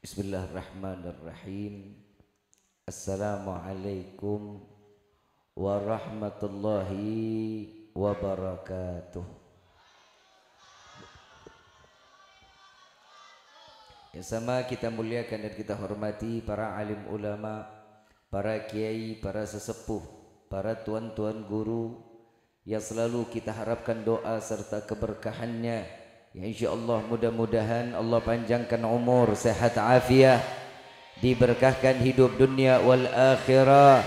Bismillahirrahmanirrahim. Assalamualaikum warahmatullahi wabarakatuh. Yang sama kita muliakan dan kita hormati para alim ulama, para kiai, para sesepuh, para tuan-tuan guru yang selalu kita harapkan doa serta keberkahannya. Ya insyaallah mudah-mudahan Allah panjangkan umur, sehat afiat, diberkahkan hidup dunia wal akhirah.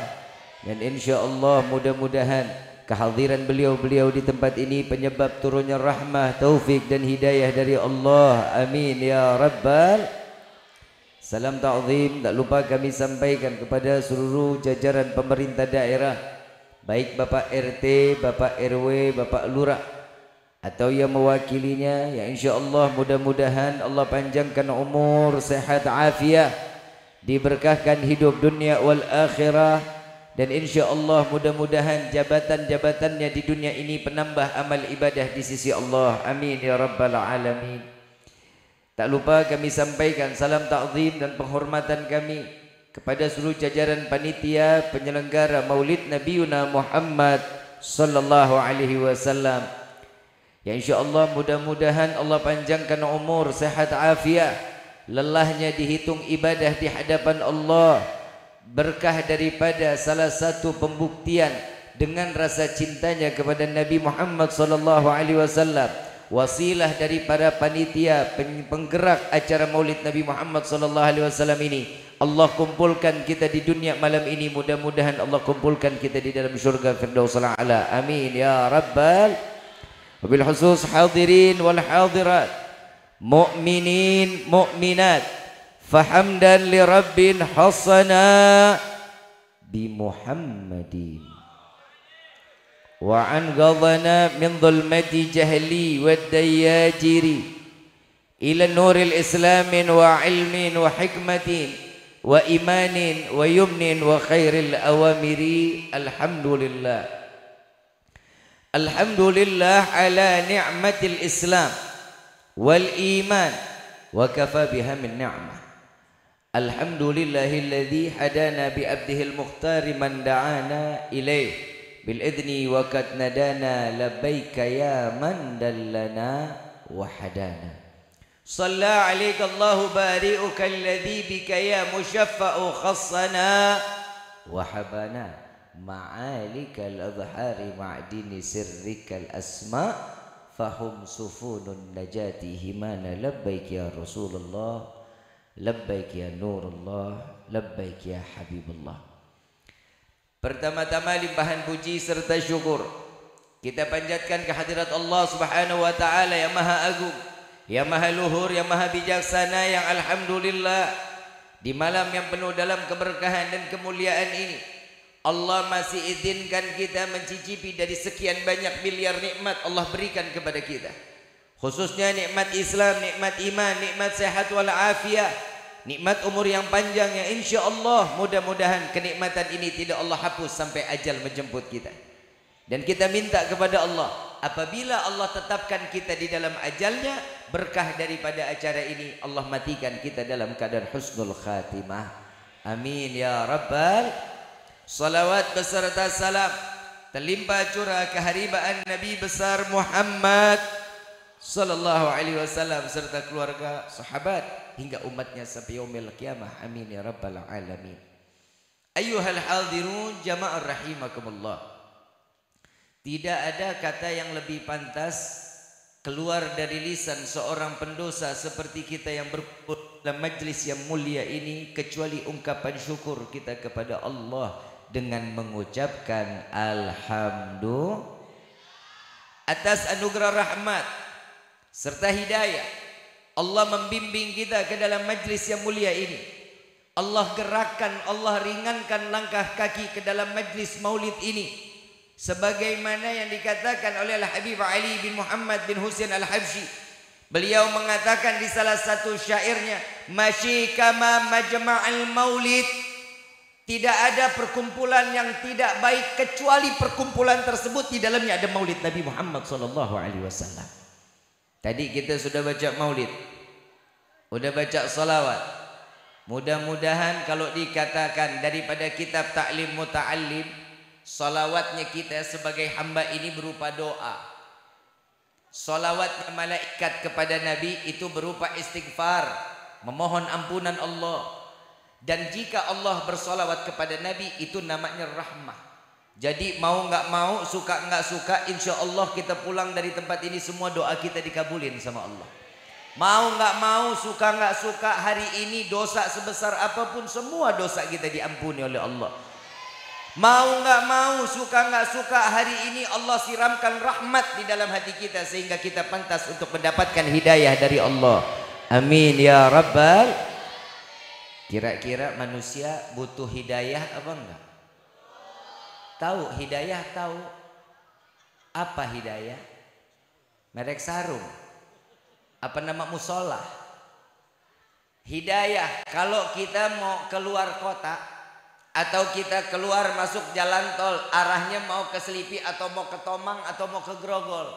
Dan insyaallah mudah-mudahan kehadiran beliau-beliau di tempat ini penyebab turunnya rahmah, taufik dan hidayah dari Allah. Amin ya rabbal. Salam ta'zim tak lupa kami sampaikan kepada seluruh jajaran pemerintah daerah, baik Bapak RT, Bapak RW, Bapak Lurah atau yang mewakilinya. Ya insyaallah mudah-mudahan Allah panjangkan umur, sehat afiat, diberkahkan hidup dunia wal akhirah. Dan insyaallah mudah-mudahan jabatan-jabatannya di dunia ini penambah amal ibadah di sisi Allah. Amin ya rabbal alamin. Tak lupa kami sampaikan salam ta'zim dan penghormatan kami kepada seluruh jajaran panitia penyelenggara Maulid Nabiuna Muhammad sallallahu alaihi wasallam. Ya insyaallah mudah-mudahan Allah panjangkan umur, sehat afiat, lelahnya dihitung ibadah di hadapan Allah, berkah daripada salah satu pembuktian dengan rasa cintanya kepada Nabi Muhammad sallallahu alaihi wasallam, wasilah dari para panitia penggerak acara Maulid Nabi Muhammad sallallahu alaihi wasallam ini. Allah kumpulkan kita di dunia malam ini, mudah-mudahan Allah kumpulkan kita di dalam syurga Firdausul A'la. Amin ya rabbal. Wabil khusus hadirin wal hadirat, mu'minin mu'minat, fahamdan li rabbin hasana bi Muhammadin wa an ghadana min dhulmati jahli wad dayajiri ila nuril islamin wa ilmin wa hikmatin wa imanin wa yumnin wa khairil awamiri. Alhamdulillah, alhamdulillah ala ni'matil islam wal iman wa kafa biha min ni'mah. Alhamdulillahilladzi hadana bi abdihil mukhtari man da'ana ilaih bil idni wa qad nadana labbaika ya man dallana wa hadana. Shalla alaika Allahu bari'uka alladzi bika ya musyaffa'u khassana wa habana ma'alikal adhari ma'dini sirrikal asma fahum sufunun najati himana. Labbaik ya Rasulullah, labbaik ya Nurullah, labbaik ya Habibullah. Pertama-tama limpahan puji serta syukur kita panjatkan kehadirat Allah subhanahu wa ta'ala yang maha agung, yang maha luhur, yang maha bijaksana, yang alhamdulillah di malam yang penuh dalam keberkahan dan kemuliaan ini Allah masih izinkan kita mencicipi dari sekian banyak miliar nikmat Allah berikan kepada kita, khususnya nikmat Islam, nikmat iman, nikmat sehat wal afiat, nikmat umur yang panjang yang insyaallah mudah-mudahan kenikmatan ini tidak Allah hapus sampai ajal menjemput kita. Dan kita minta kepada Allah, apabila Allah tetapkan kita di dalam ajalnya, berkah daripada acara ini Allah matikan kita dalam keadaan husnul khatimah. Amin ya rabbal. Salawat beserta salam terlimpah curah keharibaan Nabi besar Muhammad sallallahu alaihi wasallam serta keluarga, sahabat hingga umatnya sampai yaumil qiyamah. Amin ya rabbal alamin. Ayyuhal hadirun jamaah rahimakumullah. Tidak ada kata yang lebih pantas keluar dari lisan seorang pendosa seperti kita yang berkumpul dalam majlis yang mulia ini kecuali ungkapan syukur kita kepada Allah dengan mengucapkan alhamdulillah atas anugerah rahmat serta hidayah. Allah membimbing kita ke dalam majlis yang mulia ini. Allah gerakkan, Allah ringankan langkah kaki ke dalam majlis maulid ini, sebagaimana yang dikatakan oleh Al-Habib Ali bin Muhammad bin Husain Al-Habsyi. Beliau mengatakan di salah satu syairnya, masyi kama majma'al maulid, tidak ada perkumpulan yang tidak baik kecuali perkumpulan tersebut di dalamnya ada maulid Nabi Muhammad sallallahu alaihi wasallam. Tadi kita sudah baca maulid, sudah baca salawat, Mudah-mudahan kalau dikatakan daripada kitab Ta'lim Muta'allim, salawatnya kita sebagai hamba ini berupa doa. Salawatnya malaikat kepada Nabi itu berupa istighfar, memohon ampunan Allah. Dan jika Allah bersalawat kepada Nabi itu namanya rahmah. Jadi mau nggak mau, suka nggak suka, insya Allah kita pulang dari tempat ini semua doa kita dikabulin sama Allah. Mau nggak mau, suka nggak suka, hari ini dosa sebesar apapun semua dosa kita diampuni oleh Allah. Mau nggak mau, suka nggak suka, hari ini Allah siramkan rahmat di dalam hati kita sehingga kita pantas untuk mendapatkan hidayah dari Allah. Amin ya rabbal. Kira-kira manusia butuh hidayah apa enggak? Tahu hidayah, tahu apa hidayah? Merek sarung. Apa nama musola? Hidayah kalau kita mau keluar kota atau kita keluar masuk jalan tol, arahnya mau ke Selipi atau mau ke Tomang atau mau ke Grogol,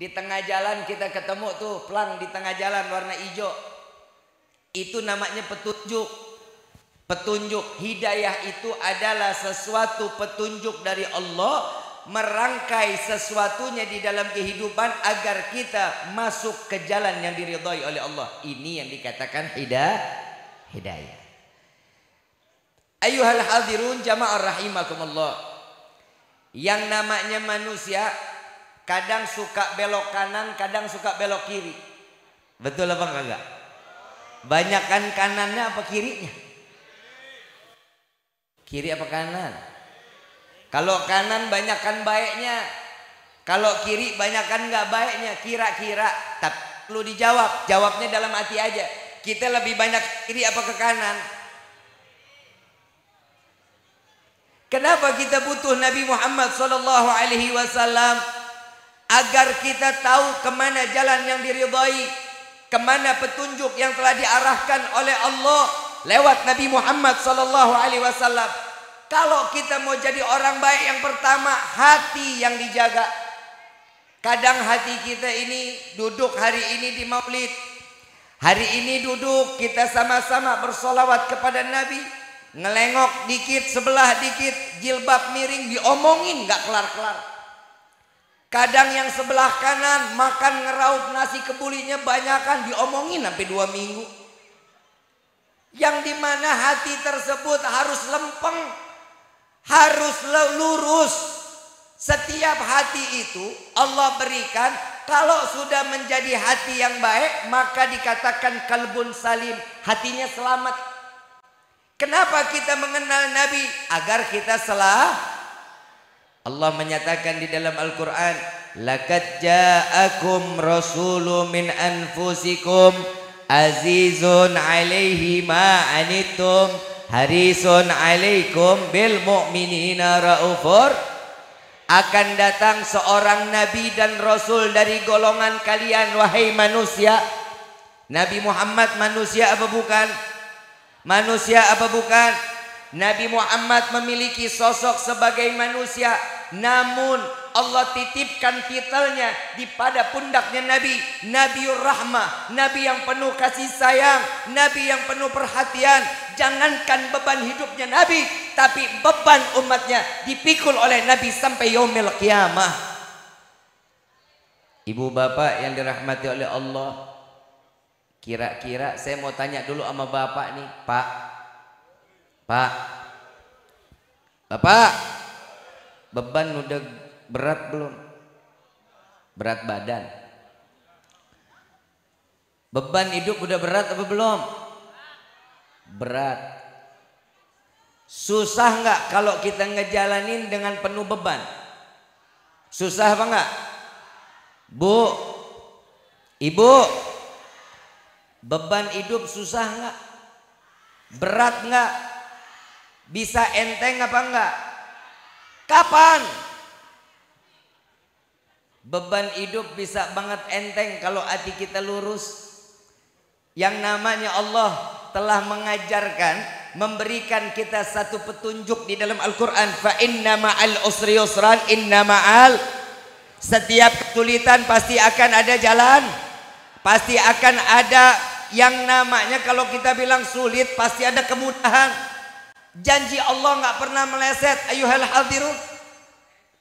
di tengah jalan kita ketemu tuh plang di tengah jalan warna hijau, itu namanya petunjuk. Petunjuk hidayah itu adalah sesuatu petunjuk dari Allah, merangkai sesuatunya di dalam kehidupan agar kita masuk ke jalan yang diridhai oleh Allah. Ini yang dikatakan hidayah. Ayyuhal hadirun jamaah rahimakumullah. Yang namanya manusia kadang suka belok kanan, kadang suka belok kiri. Betul apa enggak? Banyakan kanannya apa kirinya? Kiri apa kanan? Kalau kanan banyakkan baiknya, kalau kiri banyakkan nggak baiknya. Kira-kira, tapi perlu dijawab. Jawabnya dalam hati aja. Kita lebih banyak kiri apa ke kanan? Kenapa kita butuh Nabi Muhammad SAW? Agar kita tahu kemana jalan yang diridhai, kemana petunjuk yang telah diarahkan oleh Allah lewat Nabi Muhammad SAW. Kalau kita mau jadi orang baik, yang pertama hati yang dijaga. Kadang hati kita ini duduk hari ini di maulid, hari ini duduk kita sama-sama bersolawat kepada Nabi, ngelengok dikit sebelah dikit, jilbab miring, diomongin nggak kelar-kelar. Kadang yang sebelah kanan makan ngeraut nasi kebulinya banyakan, diomongin sampai 2 minggu. Yang dimana hati tersebut harus lempeng, harus lurus. Setiap hati itu Allah berikan, kalau sudah menjadi hati yang baik maka dikatakan kalbun salim, hatinya selamat. Kenapa kita mengenal Nabi? Agar kita Allah menyatakan di dalam Al-Quran, laqad ja'akum rasulun min anfusikum azizun alaihi ma anittum harisun alaikum bil mu'minina raufur. Akan datang seorang nabi dan rasul dari golongan kalian wahai manusia. Nabi Muhammad manusia apa bukan? Manusia apa bukan? Nabi Muhammad memiliki sosok sebagai manusia, namun Allah titipkan titelnya di pada pundaknya Nabi, Nabiur Rahmah, Nabi yang penuh kasih sayang, Nabi yang penuh perhatian. Jangankan beban hidupnya Nabi, tapi beban umatnya dipikul oleh Nabi sampai yaumil qiyamah. Ibu bapak yang dirahmati oleh Allah, kira-kira saya mau tanya dulu sama bapak nih, Pak, Bapak, beban udah berat belum? Berat badan. Beban hidup udah berat apa belum? Berat. Susah nggak kalau kita ngejalanin dengan penuh beban? Susah apa nggak? Bu, Ibu, beban hidup susah nggak? Berat nggak? Bisa enteng apa enggak? Kapan? Beban hidup bisa banget enteng kalau hati kita lurus. Yang namanya Allah telah mengajarkan, memberikan kita satu petunjuk di dalam Al-Quran. Fa inna ma'al usri yusran, inna ma'al. Setiap kesulitan pasti akan ada jalan, pasti akan ada yang namanya kalau kita bilang sulit pasti ada kemudahan. Janji Allah nggak pernah meleset. Ayuhal hadirun.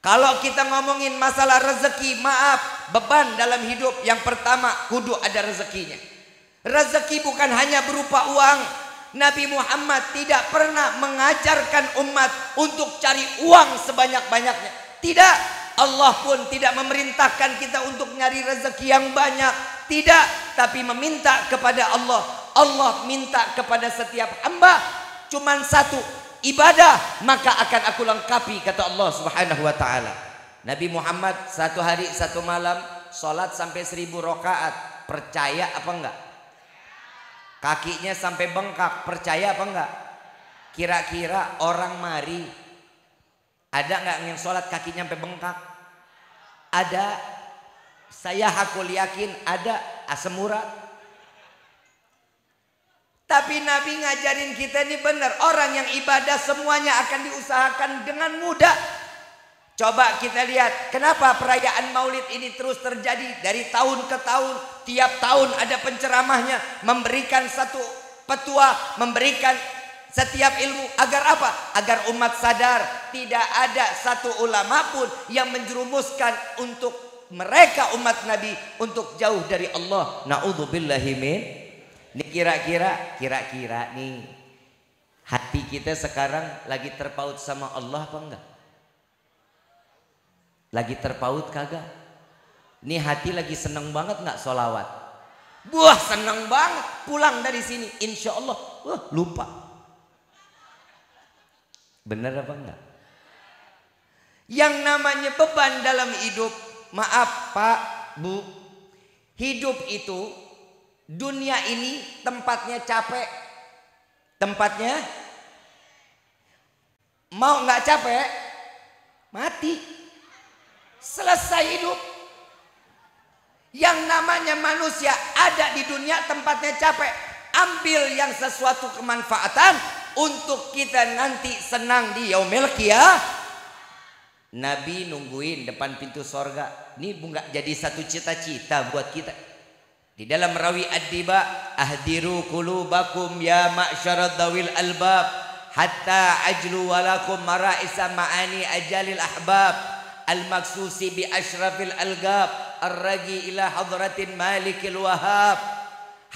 Kalau kita ngomongin masalah rezeki, maaf, beban dalam hidup yang pertama kudu ada rezekinya. Rezeki bukan hanya berupa uang. Nabi Muhammad tidak pernah mengajarkan umat untuk cari uang sebanyak-banyaknya. Tidak. Allah pun tidak memerintahkan kita untuk nyari rezeki yang banyak. Tidak. Tapi meminta kepada Allah. Allah minta kepada setiap hamba cuman satu, ibadah, maka akan aku lengkapi, kata Allah Subhanahu wa ta'ala. Nabi Muhammad satu hari satu malam sholat sampai 1000 rakaat. Percaya apa enggak? Kakinya sampai bengkak. Percaya apa enggak? Kira-kira orang mari ada enggak yang sholat kakinya sampai bengkak? Ada. Saya hakul yakin ada. Asam urat. Tapi Nabi ngajarin kita ini benar. Orang yang ibadah semuanya akan diusahakan dengan mudah. Coba kita lihat. Kenapa perayaan maulid ini terus terjadi. Dari tahun ke tahun. Tiap tahun ada penceramahnya. Memberikan satu petua. Memberikan setiap ilmu. Agar apa? Agar umat sadar. Tidak ada satu ulama pun yang menjerumuskan untuk mereka umat Nabi. Untuk jauh dari Allah. Na'udzubillahi min. Ini kira-kira nih hati kita sekarang lagi terpaut sama Allah apa enggak? Lagi terpaut kagak? Ini hati lagi seneng banget enggak sholawat? Wah seneng banget pulang dari sini insya Allah lupa. Bener apa enggak? Yang namanya beban dalam hidup, maaf Pak, Bu, hidup itu dunia ini tempatnya capek. Tempatnya mau nggak capek mati. Selesai hidup. Yang namanya manusia ada di dunia tempatnya capek. Ambil yang sesuatu kemanfaatan untuk kita nanti senang di yaumil qiyamah. Nabi nungguin depan pintu sorga. Ini nggak jadi satu cita-cita buat kita. Di dalam rawi ad-diba, ahdiru qulubakum ya ma'syarad dawil albab hatta ajlu walakum mara'isa ma'ani ajalil ahbab al-maksusi bi ashrafil algab ar-ragi ila hadratin malikil wahab.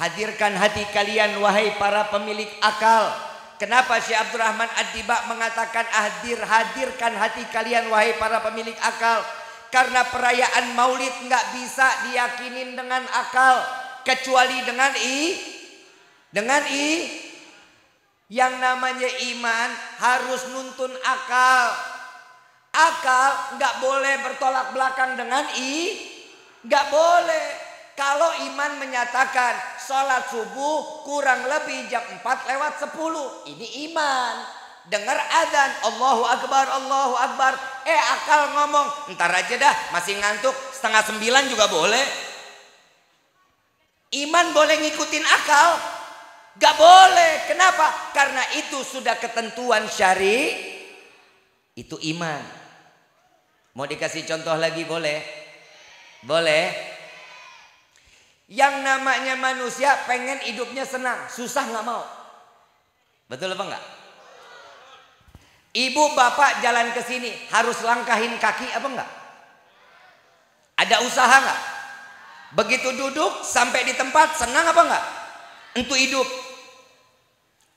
Hadirkan hati kalian wahai para pemilik akal. Kenapa Syekh Abdurrahman ad-diba mengatakan hadirkan hati kalian wahai para pemilik akal? Karena perayaan maulid nggak bisa diyakinin dengan akal kecuali dengan yang namanya iman harus nuntun akal. Akal nggak boleh bertolak belakang dengan nggak boleh. Kalau iman menyatakan sholat subuh kurang lebih jam 4:10, ini iman. Dengar adzan, Allahu Akbar, Allahu Akbar. Akal ngomong, ntar aja dah, masih ngantuk, 8:30 juga boleh. Iman boleh ngikutin akal? Gak boleh. Kenapa? Karena itu sudah ketentuan syari. Itu iman. Mau dikasih contoh lagi boleh? Boleh. Yang namanya manusia pengen hidupnya senang, susah gak mau. Betul apa enggak? Ibu bapak jalan ke sini harus langkahin kaki apa enggak? Ada usaha enggak? Begitu duduk sampai di tempat senang apa enggak? Untuk hidup.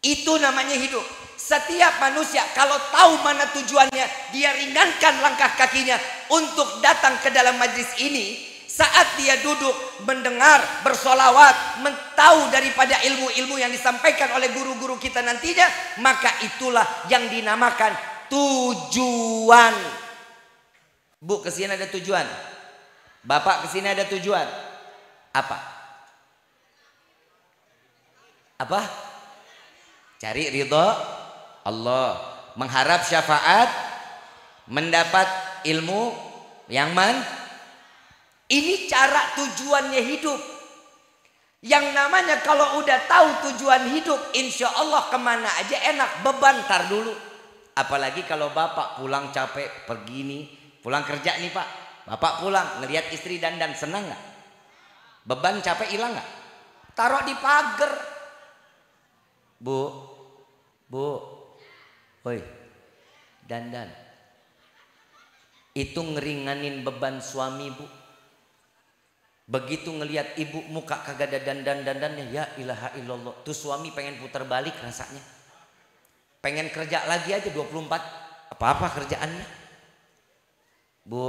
Itu namanya hidup. Setiap manusia kalau tahu mana tujuannya, dia ringankan langkah kakinya untuk datang ke dalam majlis ini. Saat dia duduk mendengar bersolawat, tahu daripada ilmu-ilmu yang disampaikan oleh guru-guru kita nantinya, maka itulah yang dinamakan tujuan. Bu, kesini ada tujuan. Bapak kesini ada tujuan. Apa? Apa? Cari ridho Allah, mengharap syafaat, mendapat ilmu yang ini cara tujuannya hidup. Yang namanya kalau udah tahu tujuan hidup, insya Allah kemana aja enak. Beban tar dulu. Apalagi kalau bapak pulang capek pergi nih, pulang kerja nih pak, bapak pulang ngelihat istri dandan, senang nggak? Beban capek hilang nggak? taruh di pagar. Bu, hoi, dandan. Itu ngeringanin beban suami, Bu. Begitu ngelihat ibu muka kagak ada dandannya, ya ilaha illallah. Tuh suami pengen putar balik rasanya. Pengen kerja lagi aja 24. Apa-apa kerjaannya. Bu,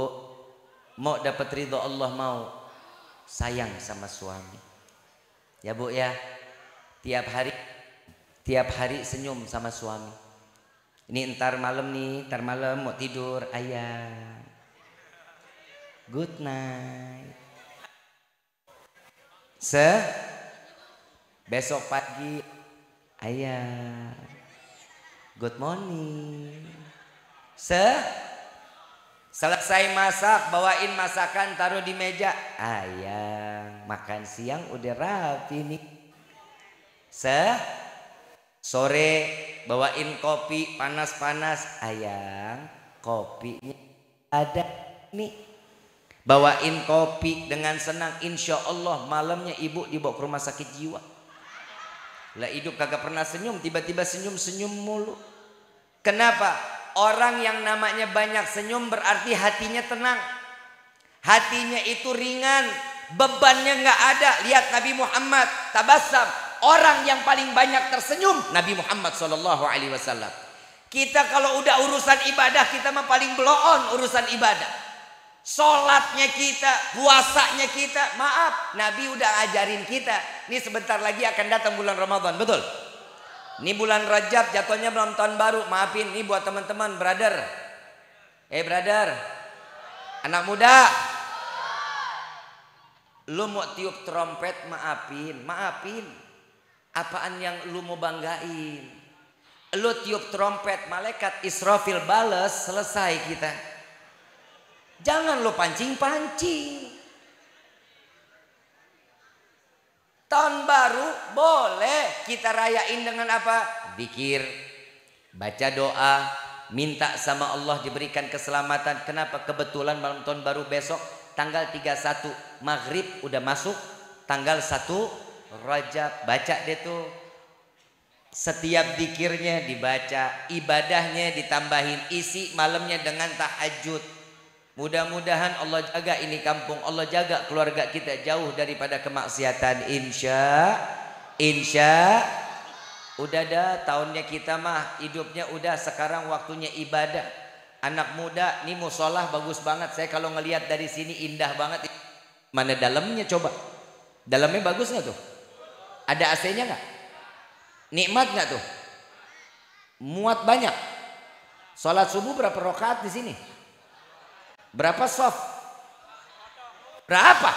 mau dapat ridho Allah, mau sayang sama suami. Ya Bu ya. Tiap hari senyum sama suami. Ini ntar malam mau tidur, ayah. Good night. Besok pagi, ayah. Good morning. Selesai masak, bawain masakan, taruh di meja. Ayang, makan siang udah rapi nih. Sore, bawain kopi panas-panas. Ayang, kopinya ada nih. Bawain kopi dengan senang. Insya Allah malamnya ibu dibawa ke rumah sakit jiwa. Lah hidup kagak pernah senyum, tiba-tiba senyum mulu. Kenapa? Orang yang namanya banyak senyum berarti hatinya tenang. Hatinya itu ringan, bebannya nggak ada. Lihat Nabi Muhammad tabassam, orang yang paling banyak tersenyum Nabi Muhammad SAW. Kita kalau udah urusan ibadah, kita mah paling blow-on urusan ibadah. Sholatnya kita, puasanya kita, maaf, Nabi udah ajarin kita. Ini sebentar lagi akan datang bulan Ramadan, betul? Ini bulan Rajab, jatuhnya belum tahun baru. Maafin, ini buat teman-teman, brother. Brother, anak muda, lu mau tiup trompet, maafin. Apaan yang lu mau banggain? Lu tiup trompet, malaikat Israfil bales, selesai kita. Jangan lu pancing-pancing. Tahun baru boleh kita rayain dengan apa? Zikir, baca doa, minta sama Allah diberikan keselamatan. Kenapa? Kebetulan malam tahun baru besok tanggal 31 maghrib udah masuk, tanggal 1 Rajab. Baca deh tuh. Setiap zikirnya dibaca, ibadahnya ditambahin, isi malamnya dengan tahajud. Mudah-mudahan Allah jaga ini kampung, Allah jaga keluarga kita jauh daripada kemaksiatan. Insya udah dah tahunnya kita mah hidupnya udah, sekarang waktunya ibadah. Anak muda nih musolah bagus banget, saya kalau ngelihat dari sini indah banget. Mana dalamnya coba? Dalamnya bagus nggak tuh? Ada AC-nya nggak? Nikmat nggak tuh? Muat banyak. Sholat subuh berapa rakaat di sini? Berapa soft? Berapa?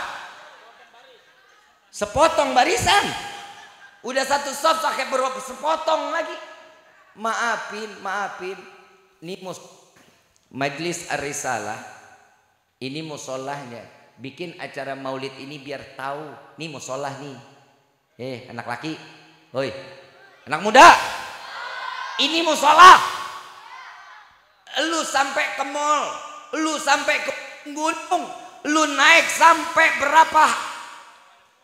Sepotong barisan. Udah satu soft pakai berapa sepotong lagi. Maafin. Ini Majlis Ar-Risalah. Ini musolahnya. Bikin acara maulid ini biar tahu. Nih musolah nih. Anak laki. Hoi. Anak muda. Ini musolah. Lu sampai ke mall. Lu sampai ke gunung, lu naik sampai berapa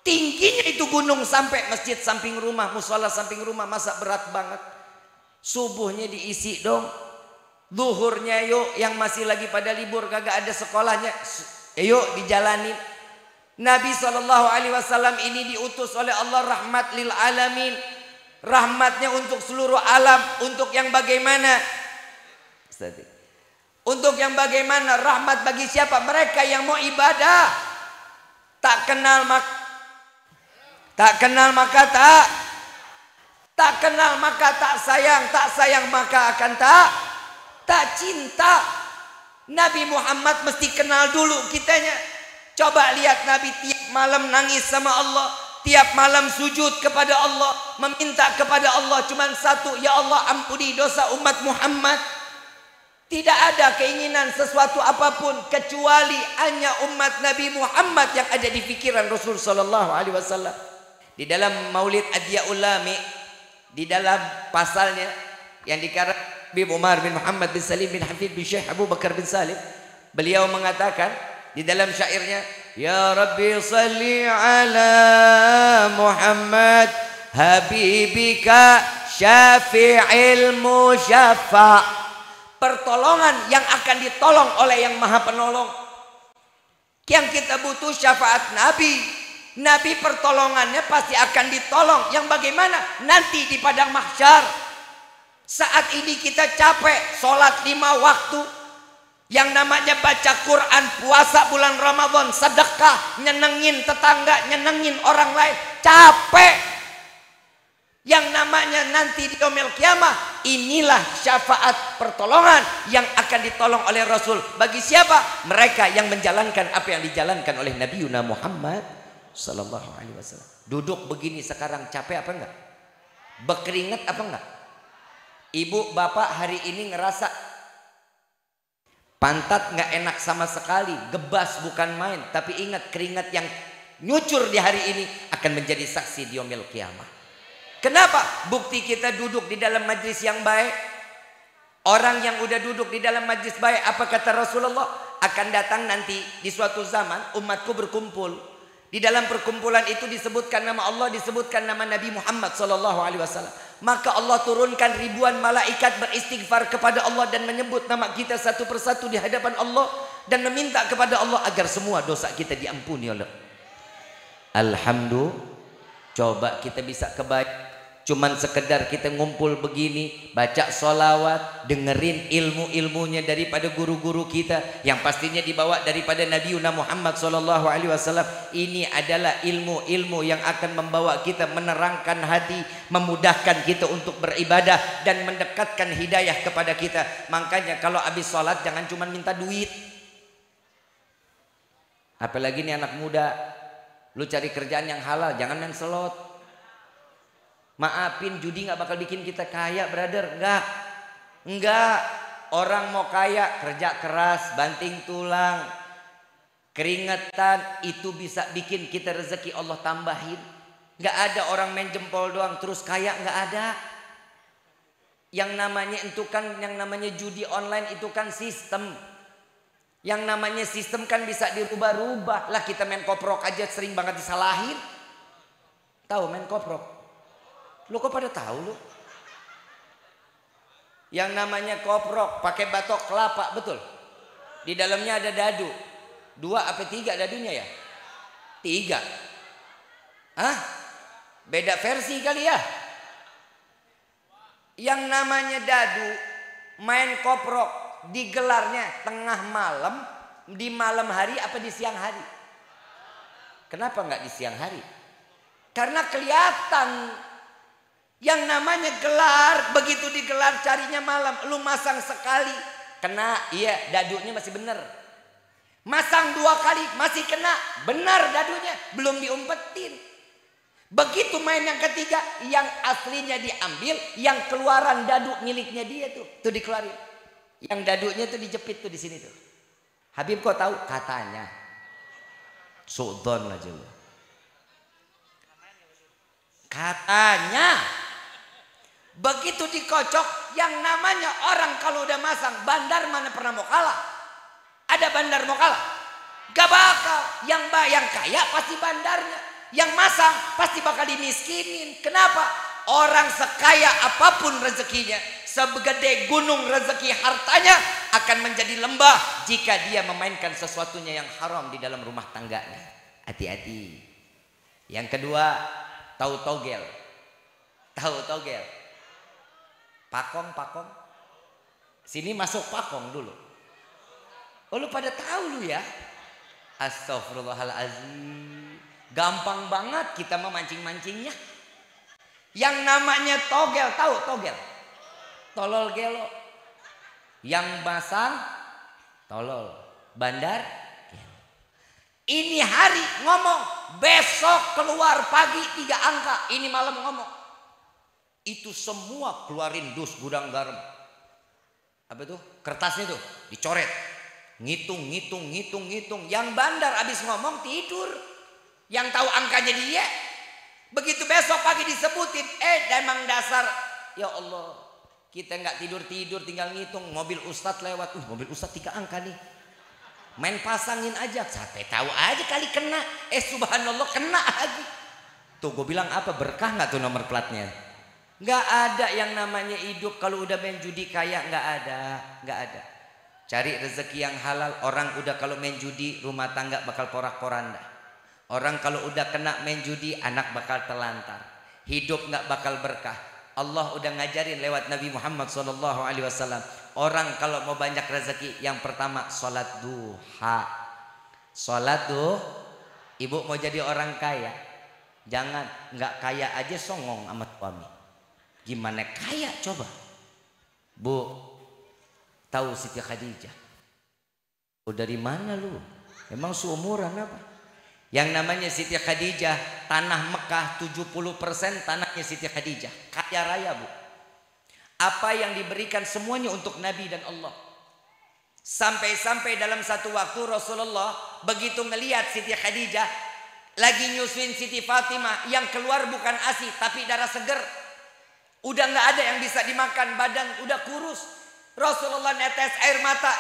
tingginya itu gunung, sampai masjid samping rumah, musola samping rumah, masa berat banget. Subuhnya diisi dong, zuhurnya yuk, yang masih lagi pada libur kagak ada sekolahnya, yuk dijalanin. Nabi SAW ini diutus oleh Allah rahmat lil alamin, rahmatnya untuk seluruh alam. Untuk yang bagaimana? Untuk yang bagaimana? Rahmat bagi siapa? Mereka yang mau ibadah. Tak kenal maka tak sayang, tak sayang maka akan tak cinta. Nabi Muhammad mesti kenal dulu kitanya. Coba lihat Nabi tiap malam nangis sama Allah, tiap malam sujud kepada Allah, meminta kepada Allah cuman satu, ya Allah ampuni dosa umat Muhammad. Tidak ada keinginan sesuatu apapun kecuali hanya umat Nabi Muhammad yang ada di pikiran Rasul sallallahu alaihi wasallam. Di dalam Maulid Adyaul Lami, di dalam pasalnya yang dikarang Habib Umar bin Muhammad bin Salim bin Hafid bin Syekh Abu Bakar bin Salim, beliau mengatakan di dalam syairnya, Ya Rabbi salli ala Muhammad habibika syafi'il musyaffa. Pertolongan yang akan ditolong oleh yang maha penolong. Yang kita butuh syafaat Nabi. Nabi pertolongannya pasti akan ditolong. Yang bagaimana? Nanti di padang mahsyar. Saat ini kita capek sholat 5 waktu. Yang namanya baca Quran, puasa bulan Ramadan, sedekah, nyenengin tetangga, nyenengin orang lain. Capek. Yang namanya nanti di yaumil kiamah, inilah syafaat pertolongan yang akan ditolong oleh Rasul. Bagi siapa? Mereka yang menjalankan apa yang dijalankan oleh Nabi Yuna Muhammad sallallahu alaihi wasallam. Duduk begini sekarang capek apa enggak? Berkeringat apa enggak? Ibu bapak hari ini ngerasa pantat enggak enak sama sekali, gebas bukan main. Tapi ingat, keringat yang nyucur di hari ini akan menjadi saksi di yaumil kiamah. Kenapa? Bukti kita duduk di dalam majlis yang baik. Orang yang udah duduk di dalam majlis baik, apa kata Rasulullah? Akan datang nanti di suatu zaman umatku berkumpul. Di dalam perkumpulan itu disebutkan nama Allah, disebutkan nama Nabi Muhammad SAW. Maka Allah turunkan ribuan malaikat beristighfar kepada Allah dan menyebut nama kita satu persatu di hadapan Allah dan meminta kepada Allah agar semua dosa kita diampuni oleh. Alhamdulillah. Coba kita bisa kebaik. Cuman sekedar kita ngumpul begini, baca sholawat, dengerin ilmu-ilmunya daripada guru-guru kita yang pastinya dibawa daripada Nabi Muhammad SAW. Ini adalah ilmu-ilmu yang akan membawa kita menerangkan hati, memudahkan kita untuk beribadah dan mendekatkan hidayah kepada kita. Makanya kalau habis sholat jangan cuma minta duit. Apalagi ini anak muda, lu cari kerjaan yang halal, jangan main slot. Maafin, judi nggak bakal bikin kita kaya, brother. Enggak. Orang mau kaya kerja keras, banting tulang, keringetan, itu bisa bikin kita rezeki Allah tambahin. Nggak ada orang main jempol doang terus kaya, nggak ada. Yang namanya itu kan, yang namanya judi online itu kan sistem. Yang namanya sistem kan bisa dirubah-rubah. Lah kita main koprok aja sering banget disalahin. Tahu main koprok? Lu kok pada tahu lu? Yang namanya koprok pakai batok kelapa, betul? Di dalamnya ada dadu. 2 apa 3 dadunya ya? 3. Hah? Beda versi kali ya? Yang namanya dadu, main koprok, digelarnya tengah malam, di malam hari apa di siang hari? Kenapa nggak di siang hari? Karena kelihatan. Yang namanya gelar, begitu digelar carinya malam. Lu masang sekali kena, iya dadunya masih bener. Masang 2 kali masih kena, benar dadunya, belum diumpetin. Begitu main yang ketiga, yang aslinya diambil, yang keluaran dadu miliknya dia tuh dikeluarin. Yang dadunya tuh dijepit tuh di sini tuh. Habib kok tahu? Katanya. Suudon aja lu. Katanya. Begitu dikocok, yang namanya orang kalau udah masang, bandar mana pernah mau kalah? Ada bandar mau kalah? Gak bakal. Yang kaya pasti bandarnya. Yang masang pasti bakal dimiskinin. Kenapa? Orang sekaya apapun rezekinya, segede gunung rezeki hartanya akan menjadi lembah jika dia memainkan sesuatunya yang haram di dalam rumah tangganya. Hati-hati. Yang kedua, tahu togel. Tahu togel. Pakong. Sini masuk pakong dulu. Oh lu pada tahu lu ya? Astagfirullahaladzim. Gampang banget kita memancing-mancingnya. Yang namanya togel, tahu togel? Tolol gelo. Yang masang tolol. Bandar gelo. Ini hari ngomong, besok keluar pagi 3 angka. Ini malam ngomong. Itu semua keluarin dus gudang garam. Apa itu? Kertasnya tuh dicoret. Ngitung. Yang bandar habis ngomong tidur. Yang tahu angkanya dia. Begitu besok pagi disebutin, emang dasar. Ya Allah, kita nggak tidur tinggal ngitung. Mobil ustadz lewat, mobil ustadz 3 angka nih. Main pasangin aja, sate tahu aja kali kena. Subhanallah kena lagi. Tuh gue bilang apa, berkah nggak tuh nomor platnya? Nggak ada yang namanya hidup kalau udah main judi kaya, nggak ada. Cari rezeki yang halal. Orang udah kalau main judi rumah tangga bakal porak-poranda. Orang kalau udah kena main judi anak bakal telantar. Hidup nggak bakal berkah. Allah udah ngajarin lewat Nabi Muhammad SAW. Orang kalau mau banyak rezeki, yang pertama sholat duha. Sholat tuh, ibu mau jadi orang kaya, jangan nggak kaya aja songong sama suami. Gimana kaya coba? Bu, tahu Siti Khadijah? Oh, dari mana lu? Emang seumuran apa? Yang namanya Siti Khadijah, tanah Mekah 70% tanahnya Siti Khadijah. Kaya raya, Bu. Apa yang diberikan semuanya untuk Nabi dan Allah. Sampai-sampai dalam satu waktu Rasulullah begitu ngelihat Siti Khadijah lagi nyusuin Siti Fatimah, yang keluar bukan ASI tapi darah seger. Udah nggak ada yang bisa dimakan, badan udah kurus. Rasulullah netes air mata.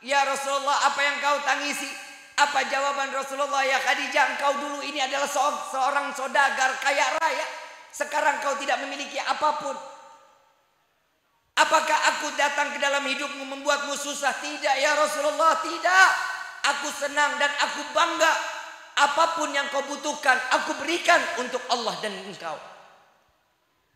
Ya Rasulullah, apa yang kau tangisi? Apa jawaban Rasulullah? Ya Khadijah, engkau dulu ini adalah seorang saudagar kaya raya. Sekarang kau tidak memiliki apapun. Apakah aku datang ke dalam hidupmu membuatmu susah? Tidak ya Rasulullah, tidak. Aku senang dan aku bangga. Apapun yang kau butuhkan, aku berikan untuk Allah dan engkau.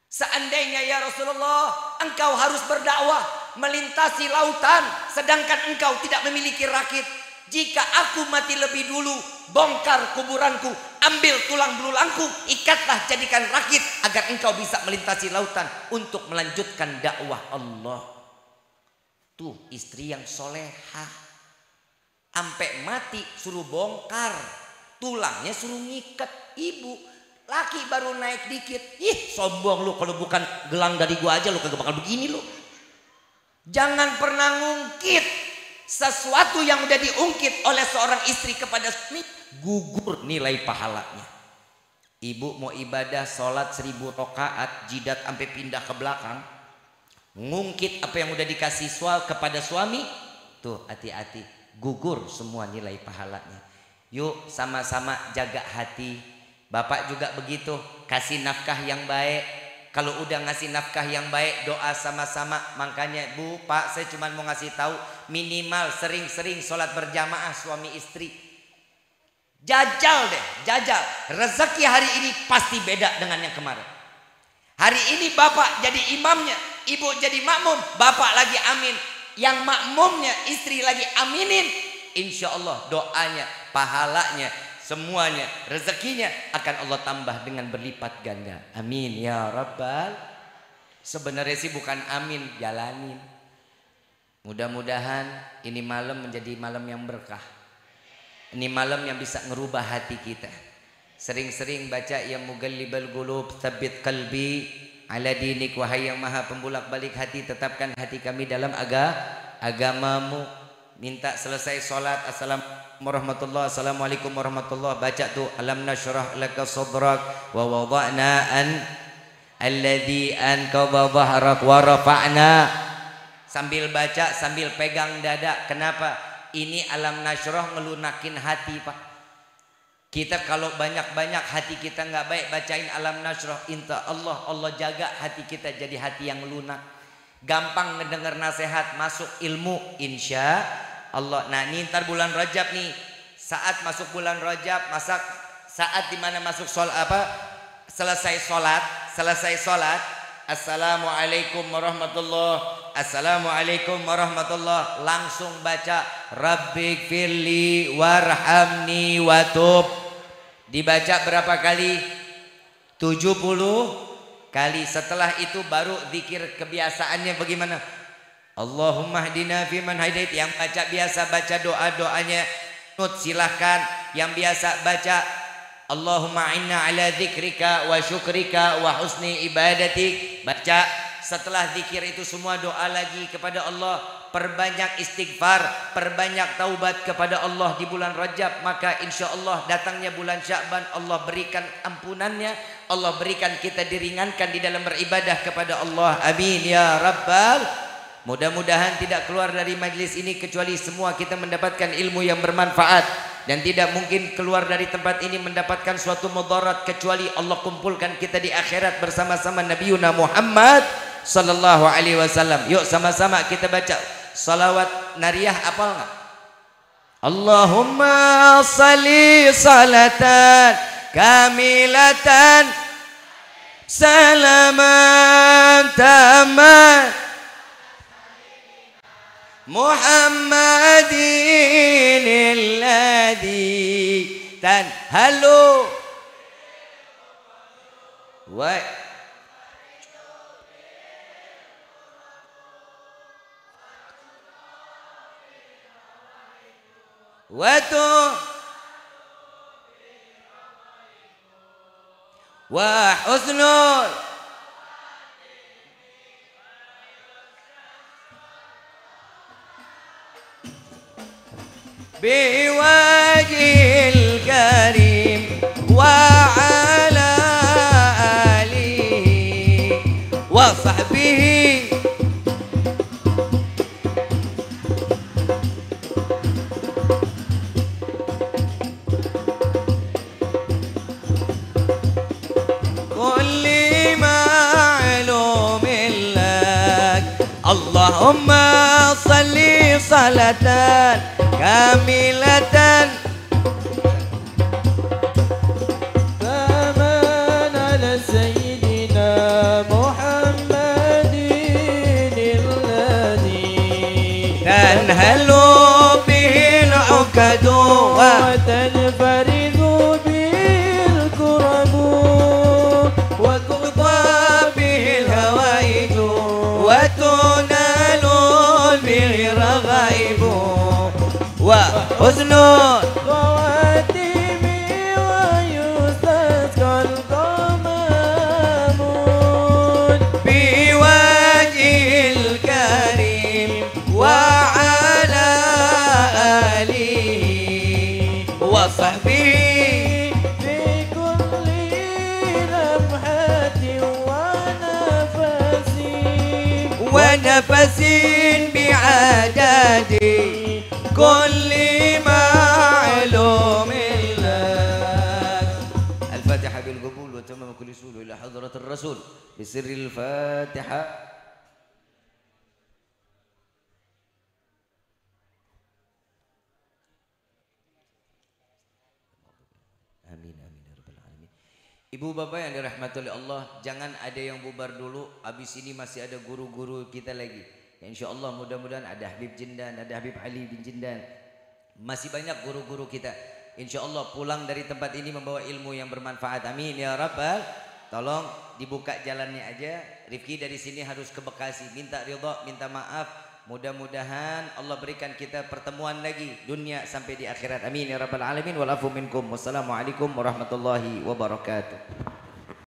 Seandainya ya Rasulullah, engkau harus berdakwah melintasi lautan, sedangkan engkau tidak memiliki rakit. Jika aku mati lebih dulu, bongkar kuburanku, ambil tulang belulangku, ikatlah jadikan rakit agar engkau bisa melintasi lautan untuk melanjutkan dakwah Allah. Tuh istri yang solehah, sampai mati suruh bongkar, tulangnya suruh ngikat. Ibu laki baru naik dikit, sombong lu, kalau bukan gelang dari gua aja lu kagak bakal begini lu. Jangan pernah ngungkit sesuatu yang udah diungkit oleh seorang istri kepada suami, gugur nilai pahalanya. Ibu mau ibadah sholat 1000 rakaat, jidat sampai pindah ke belakang, ngungkit apa yang udah dikasih kepada suami, tuh hati-hati, gugur semua nilai pahalanya. Yuk sama-sama jaga hati. Bapak juga begitu, kasih nafkah yang baik. Kalau udah ngasih nafkah yang baik, doa sama-sama. Makanya Bu, Pak, saya cuma mau ngasih tahu, minimal sering-sering sholat berjamaah suami istri. Jajal deh, jajal. Rezeki hari ini pasti beda dengan yang kemarin. Hari ini bapak jadi imamnya, ibu jadi makmum, bapak lagi amin. Yang makmumnya istri lagi aminin. Insya Allah doanya, pahalanya, semuanya, rezekinya akan Allah tambah dengan berlipat ganda. Amin ya Rabbal. Sebenarnya sih bukan amin, jalanin. Mudah-mudahan ini malam menjadi malam yang berkah. Ini malam yang bisa ngerubah hati kita. Sering-sering baca ya mugallibal qulub tsabbit qalbi ala dinik, wahai yang maha pembulak balik hati, tetapkan hati kami dalam agamamu. Minta selesai sholat, assalamualaikum warahmatullahi, baca tuh alam nashrah laka sadrak wa wada'na alladhi anqadha dhahrak wa rafa'na. Sambil baca sambil pegang dada. Kenapa? Ini alam nashrah ngelunakin hati, Pak. Kita kalau banyak-banyak hati kita nggak baik, bacain alam nashrah, insya Allah jaga hati kita jadi hati yang lunak. Gampang ngedenger nasihat, masuk ilmu, insya Allah. Nah ini ntar bulan Rajab nih, saat masuk bulan Rajab, saat dimana masuk selesai sholat, assalamualaikum warahmatullahi, langsung baca Rabbighfirli warhamni watub. Dibaca berapa kali? 70 kali. Setelah itu baru zikir kebiasaannya bagaimana? Allahumma hdina fiman hadait. Yang baca biasa baca doa-doanya silahkan. Yang biasa baca Allahumma inna ala dzikrika wa syukrika wa husni ibadatik. Baca. Setelah zikir itu semua doa lagi kepada Allah. Perbanyak istighfar, perbanyak taubat kepada Allah di bulan Rajab. Maka insya Allah datangnya bulan Sya'ban, Allah berikan ampunannya, Allah berikan kita diringankan di dalam beribadah kepada Allah. Amin ya Rabbal. Mudah-mudahan tidak keluar dari majlis ini kecuali semua kita mendapatkan ilmu yang bermanfaat, dan tidak mungkin keluar dari tempat ini mendapatkan suatu mudarat kecuali Allah kumpulkan kita di akhirat bersama-sama Nabiuna Muhammad sallallahu alaihi wasallam. Yuk sama-sama kita baca salawat nariyah, apal enggak? Allahumma salli salatan kamilatan salaman taman Muhammadin alladhi tanhalu wa husnul biwajhil karim wa ala alihi wa sahbihi kulli ma'lumin lak. Allahumma salli salatan kamilatan taman ala sayyidina Muhammadin alladhi tanhalu bihil uqadu wa tanfaridu bil kurabu wa tuqda bihil hawaidu wa tunalu bihil raghaibu wa husnul خواتمي ويستسقى الغمام biwajhil karim wa ala alihi wa sahbihi في كل لمحة ونفس wa nafasin bi'adadi kulli ma'lumin lak. Al-Fatihah bil qabul wa tamam kulli sulu ila hadratir rasul bi sirril Fatihah. Amin amin ya rabbal alamin. Ibu bapak yang dirahmati oleh Allah, jangan ada yang bubar dulu. Habis ini masih ada guru-guru kita lagi. Ya, insya Allah mudah-mudahan ada Habib Jindan, ada Habib Ali bin Jindan. Masih banyak guru-guru kita. Insya Allah pulang dari tempat ini membawa ilmu yang bermanfaat. Amin ya rabbal. Tolong dibuka jalannya aja. Rifki dari sini harus ke Bekasi. Minta ridha, minta maaf. Mudah-mudahan Allah berikan kita pertemuan lagi dunia sampai di akhirat. Amin ya rabbal alamin. Wal afu minkum. Wassalamualaikum warahmatullahi wabarakatuh.